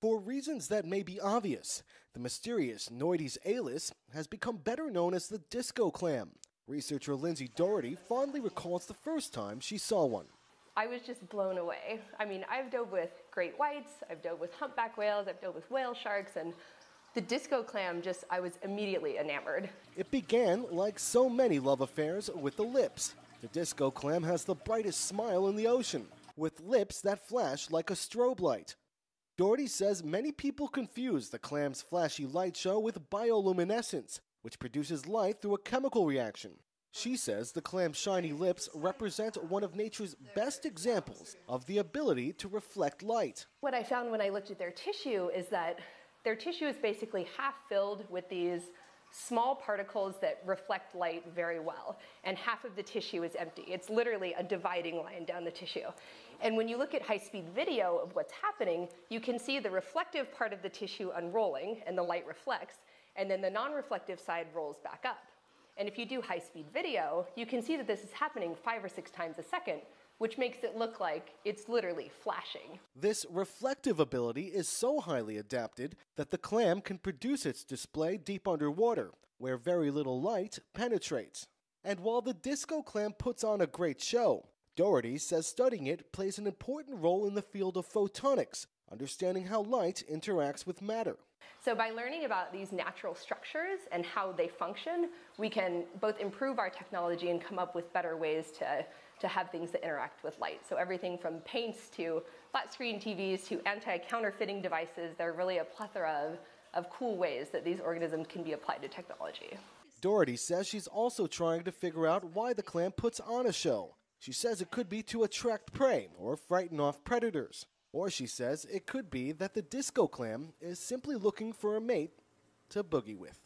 For reasons that may be obvious, the mysterious Noidis alis has become better known as the disco clam. Researcher Lindsay Doherty fondly recalls the first time she saw one. I was just blown away. I mean, I've dove with great whites, I've dove with humpback whales, I've dove with whale sharks, and the disco clam I was immediately enamored. It began, like so many love affairs, with the lips. The disco clam has the brightest smile in the ocean, with lips that flash like a strobe light. Doherty says many people confuse the clam's flashy light show with bioluminescence, which produces light through a chemical reaction. She says the clam's shiny lips represent one of nature's best examples of the ability to reflect light. What I found when I looked at their tissue is that their tissue is basically half filled with these small particles that reflect light very well, and half of the tissue is empty. It's literally a dividing line down the tissue. And when you look at high-speed video of what's happening, you can see the reflective part of the tissue unrolling, and the light reflects, and then the non-reflective side rolls back up. And if you do high-speed video, you can see that this is happening 5 or 6 times a second, which makes it look like it's literally flashing. This reflective ability is so highly adapted that the clam can produce its display deep underwater, where very little light penetrates. And while the disco clam puts on a great show, Doherty says studying it plays an important role in the field of photonics, understanding how light interacts with matter. So by learning about these natural structures and how they function, we can both improve our technology and come up with better ways to have things that interact with light. So everything from paints to flat screen TVs to anti-counterfeiting devices, there are really a plethora of cool ways that these organisms can be applied to technology. Doherty says she's also trying to figure out why the clam puts on a show. She says it could be to attract prey or frighten off predators. Or she says it could be that the disco clam is simply looking for a mate to boogie with.